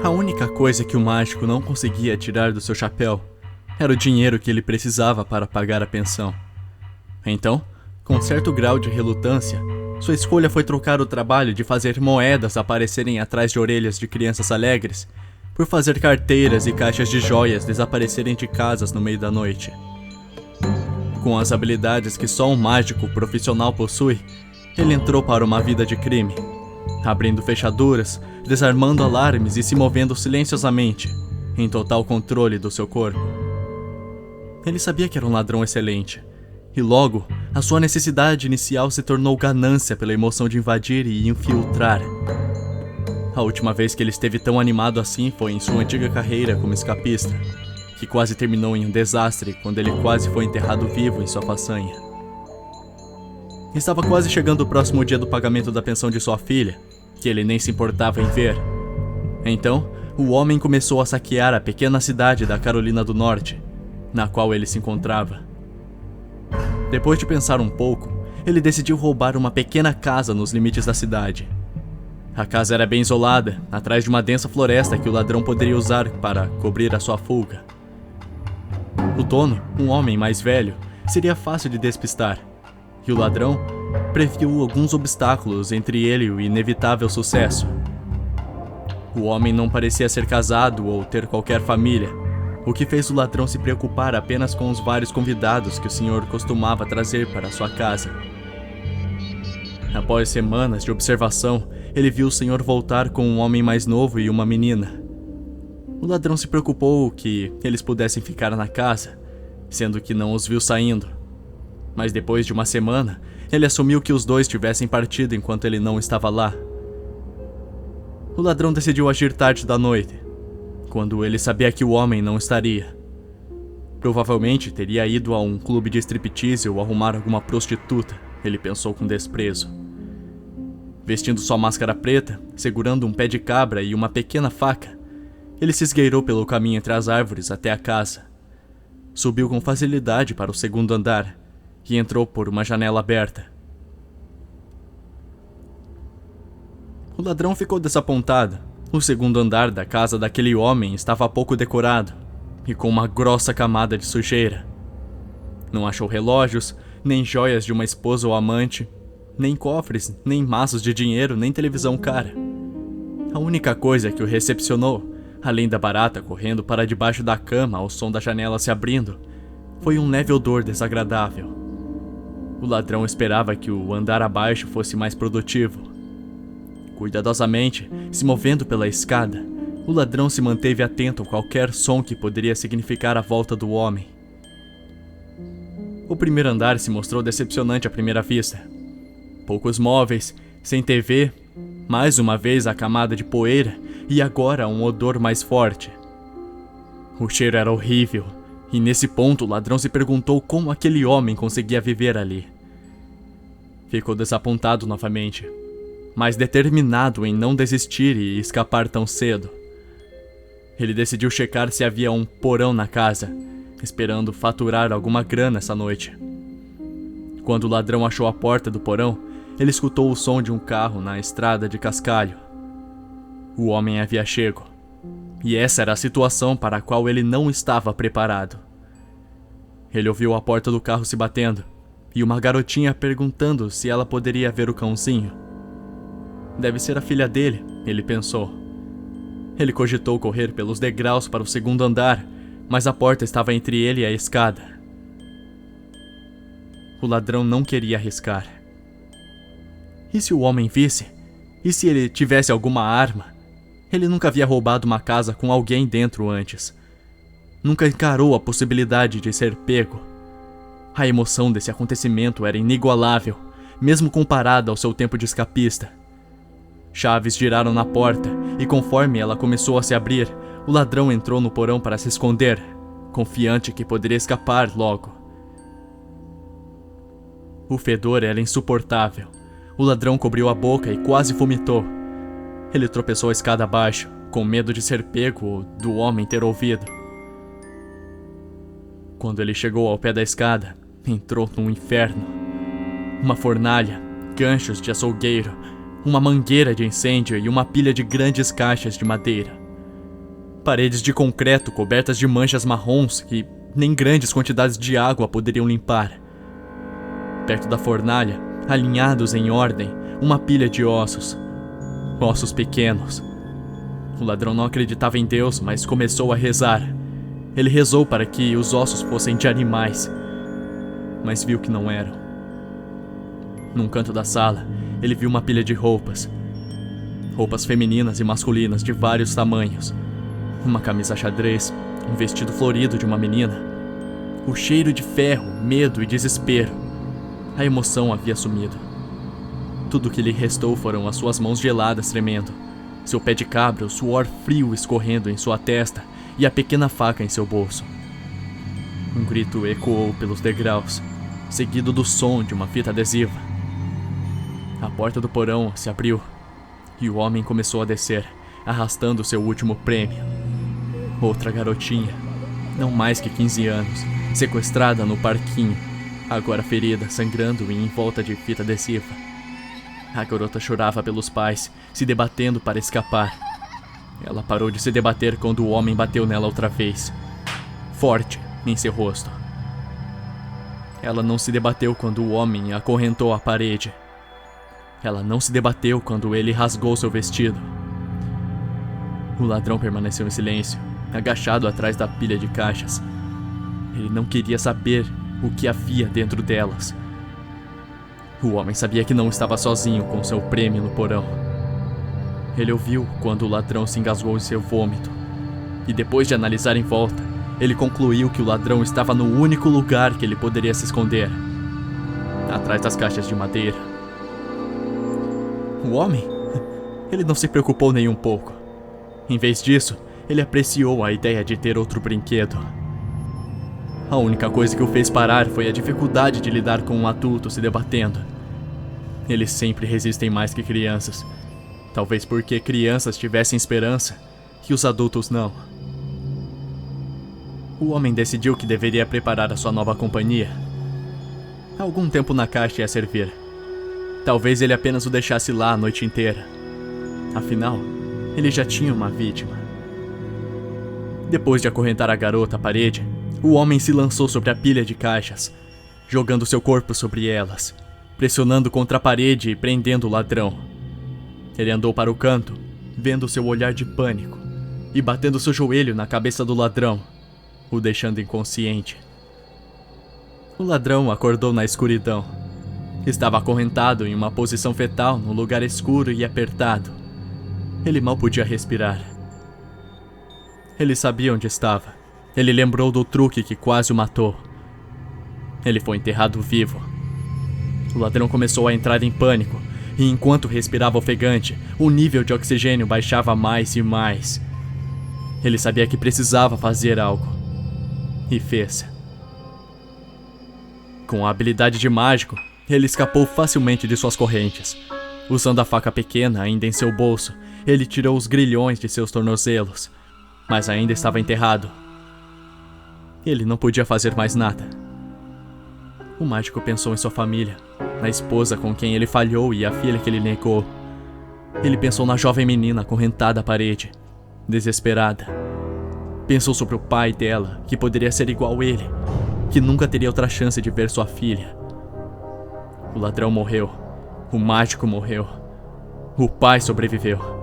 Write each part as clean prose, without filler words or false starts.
A única coisa que o mágico não conseguia tirar do seu chapéu era o dinheiro que ele precisava para pagar a pensão. Então, com certo grau de relutância, sua escolha foi trocar o trabalho de fazer moedas aparecerem atrás de orelhas de crianças alegres por fazer carteiras e caixas de joias desaparecerem de casas no meio da noite. Com as habilidades que só um mágico profissional possui, ele entrou para uma vida de crime, abrindo fechaduras, desarmando alarmes e se movendo silenciosamente, em total controle do seu corpo. Ele sabia que era um ladrão excelente, e logo, a sua necessidade inicial se tornou ganância pela emoção de invadir e infiltrar. A última vez que ele esteve tão animado assim foi em sua antiga carreira como escapista, que quase terminou em um desastre quando ele quase foi enterrado vivo em sua façanha. Estava quase chegando o próximo dia do pagamento da pensão de sua filha, que ele nem se importava em ver. Então, o homem começou a saquear a pequena cidade da Carolina do Norte, na qual ele se encontrava. Depois de pensar um pouco, ele decidiu roubar uma pequena casa nos limites da cidade. A casa era bem isolada, atrás de uma densa floresta que o ladrão poderia usar para cobrir a sua fuga. O dono, um homem mais velho, seria fácil de despistar, e o ladrão previu alguns obstáculos entre ele e o inevitável sucesso. O homem não parecia ser casado ou ter qualquer família, o que fez o ladrão se preocupar apenas com os vários convidados que o senhor costumava trazer para sua casa. Após semanas de observação, ele viu o senhor voltar com um homem mais novo e uma menina. O ladrão se preocupou que eles pudessem ficar na casa, sendo que não os viu saindo. Mas depois de uma semana, ele assumiu que os dois tivessem partido enquanto ele não estava lá. O ladrão decidiu agir tarde da noite, quando ele sabia que o homem não estaria. Provavelmente teria ido a um clube de striptease ou arrumar alguma prostituta, ele pensou com desprezo. Vestindo sua máscara preta, segurando um pé de cabra e uma pequena faca, ele se esgueirou pelo caminho entre as árvores até a casa. Subiu com facilidade para o segundo andar e entrou por uma janela aberta. O ladrão ficou desapontado. O segundo andar da casa daquele homem estava pouco decorado e com uma grossa camada de sujeira. Não achou relógios, nem joias de uma esposa ou amante, nem cofres, nem maços de dinheiro, nem televisão cara. A única coisa que o recepcionou, além da barata correndo para debaixo da cama ao som da janela se abrindo, foi um leve odor desagradável. O ladrão esperava que o andar abaixo fosse mais produtivo. Cuidadosamente, se movendo pela escada, o ladrão se manteve atento a qualquer som que poderia significar a volta do homem. O primeiro andar se mostrou decepcionante à primeira vista. Poucos móveis, sem TV, mais uma vez a camada de poeira e agora um odor mais forte. O cheiro era horrível, e nesse ponto o ladrão se perguntou como aquele homem conseguia viver ali. Ficou desapontado novamente, mas determinado em não desistir e escapar tão cedo. Ele decidiu checar se havia um porão na casa, esperando faturar alguma grana essa noite. Quando o ladrão achou a porta do porão, ele escutou o som de um carro na estrada de cascalho. O homem havia chego, e essa era a situação para a qual ele não estava preparado. Ele ouviu a porta do carro se batendo, e uma garotinha perguntando se ela poderia ver o cãozinho. Deve ser a filha dele, ele pensou. Ele cogitou correr pelos degraus para o segundo andar, mas a porta estava entre ele e a escada. O ladrão não queria arriscar. E se o homem visse? E se ele tivesse alguma arma? Ele nunca havia roubado uma casa com alguém dentro antes. Nunca encarou a possibilidade de ser pego. A emoção desse acontecimento era inigualável, mesmo comparada ao seu tempo de escapista. Chaves giraram na porta, e conforme ela começou a se abrir, o ladrão entrou no porão para se esconder, confiante que poderia escapar logo. O fedor era insuportável. O ladrão cobriu a boca e quase vomitou. Ele tropeçou a escada abaixo, com medo de ser pego ou do homem ter ouvido. Quando ele chegou ao pé da escada, entrou num inferno. Uma fornalha, ganchos de açougueiro, uma mangueira de incêndio e uma pilha de grandes caixas de madeira. Paredes de concreto cobertas de manchas marrons que nem grandes quantidades de água poderiam limpar. Perto da fornalha, alinhados em ordem, uma pilha de ossos. Ossos pequenos. O ladrão não acreditava em Deus, mas começou a rezar. Ele rezou para que os ossos fossem de animais, mas viu que não eram. Num canto da sala, ele viu uma pilha de roupas. Roupas femininas e masculinas de vários tamanhos. Uma camisa xadrez, um vestido florido de uma menina. O cheiro de ferro, medo e desespero. A emoção havia sumido. Tudo que lhe restou foram as suas mãos geladas tremendo, seu pé de cabra, o suor frio escorrendo em sua testa e a pequena faca em seu bolso. Um grito ecoou pelos degraus, seguido do som de uma fita adesiva. A porta do porão se abriu e o homem começou a descer, arrastando seu último prêmio. Outra garotinha, não mais que 15 anos, sequestrada no parquinho, agora ferida, sangrando e em volta de fita adesiva. A garota chorava pelos pais, se debatendo para escapar. Ela parou de se debater quando o homem bateu nela outra vez, forte em seu rosto. Ela não se debateu quando o homem a acorrentou à parede. Ela não se debateu quando ele rasgou seu vestido. O ladrão permaneceu em silêncio, agachado atrás da pilha de caixas. Ele não queria saber o que havia dentro delas. O homem sabia que não estava sozinho com seu prêmio no porão. Ele ouviu quando o ladrão se engasgou em seu vômito. E depois de analisar em volta, ele concluiu que o ladrão estava no único lugar que ele poderia se esconder. Atrás das caixas de madeira. O homem? Ele não se preocupou nem um pouco. Em vez disso, ele apreciou a ideia de ter outro brinquedo. A única coisa que o fez parar foi a dificuldade de lidar com um adulto se debatendo. Eles sempre resistem mais que crianças. Talvez porque crianças tivessem esperança e os adultos não. O homem decidiu que deveria preparar a sua nova companhia. Algum tempo na caixa ia servir. Talvez ele apenas o deixasse lá a noite inteira. Afinal, ele já tinha uma vítima. Depois de acorrentar a garota à parede, o homem se lançou sobre a pilha de caixas, jogando seu corpo sobre elas, pressionando contra a parede e prendendo o ladrão. Ele andou para o canto, vendo seu olhar de pânico, e batendo seu joelho na cabeça do ladrão, o deixando inconsciente. O ladrão acordou na escuridão. Estava acorrentado em uma posição fetal num lugar escuro e apertado. Ele mal podia respirar. Ele sabia onde estava. Ele lembrou do truque que quase o matou. Ele foi enterrado vivo. O ladrão começou a entrar em pânico, e enquanto respirava ofegante, o nível de oxigênio baixava mais e mais. Ele sabia que precisava fazer algo. E fez. Com a habilidade de mágico, ele escapou facilmente de suas correntes. Usando a faca pequena ainda em seu bolso, ele tirou os grilhões de seus tornozelos, mas ainda estava enterrado. Ele não podia fazer mais nada. O mágico pensou em sua família, na esposa com quem ele falhou e a filha que ele negou. Ele pensou na jovem menina acorrentada à parede, desesperada. Pensou sobre o pai dela, que poderia ser igual a ele, que nunca teria outra chance de ver sua filha. O ladrão morreu. O mágico morreu. O pai sobreviveu.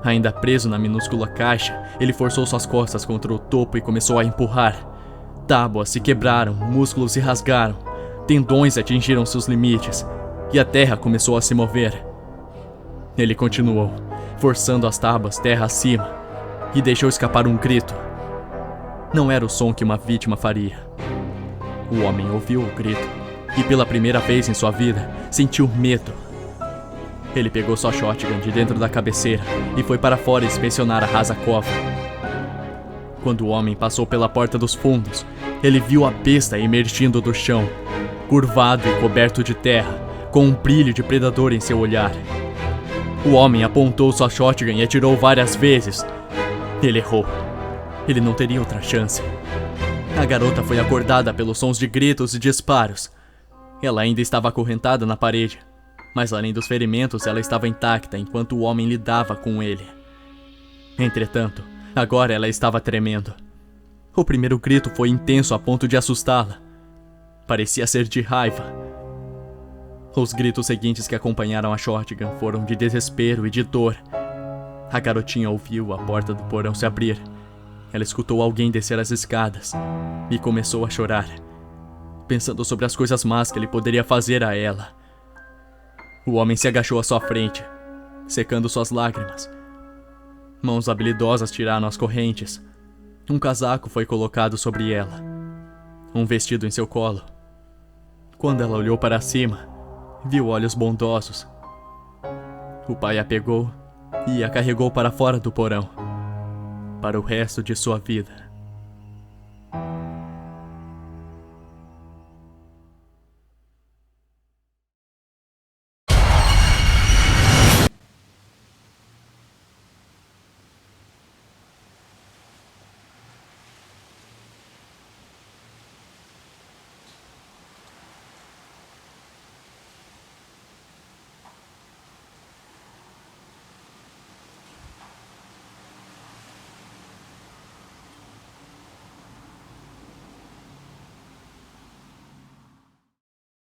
Ainda preso na minúscula caixa, ele forçou suas costas contra o topo e começou a empurrar. Tábuas se quebraram, músculos se rasgaram, tendões atingiram seus limites, e a terra começou a se mover. Ele continuou, forçando as tábuas terra acima, e deixou escapar um grito. Não era o som que uma vítima faria. O homem ouviu o grito, e pela primeira vez em sua vida, sentiu medo. Ele pegou sua shotgun de dentro da cabeceira e foi para fora inspecionar a rasa cova. Quando o homem passou pela porta dos fundos, ele viu a besta emergindo do chão, curvado e coberto de terra, com um brilho de predador em seu olhar. O homem apontou sua shotgun e atirou várias vezes. Ele errou. Ele não teria outra chance. A garota foi acordada pelos sons de gritos e disparos. Ela ainda estava acorrentada na parede, mas além dos ferimentos, ela estava intacta enquanto o homem lidava com ele. Entretanto, Agora ela estava tremendo. O primeiro grito foi intenso a ponto de assustá-la. Parecia ser de raiva. Os gritos seguintes que acompanharam a shotgun foram de desespero e de dor. A garotinha ouviu a porta do porão se abrir. Ela escutou alguém descer as escadas e começou a chorar, pensando sobre as coisas más que ele poderia fazer a ela. O homem se agachou à sua frente, secando suas lágrimas. Mãos habilidosas tiraram as correntes. Um casaco foi colocado sobre ela. Um vestido em seu colo. Quando ela olhou para cima, viu olhos bondosos. O pai a pegou e a carregou para fora do porão, para o resto de sua vida.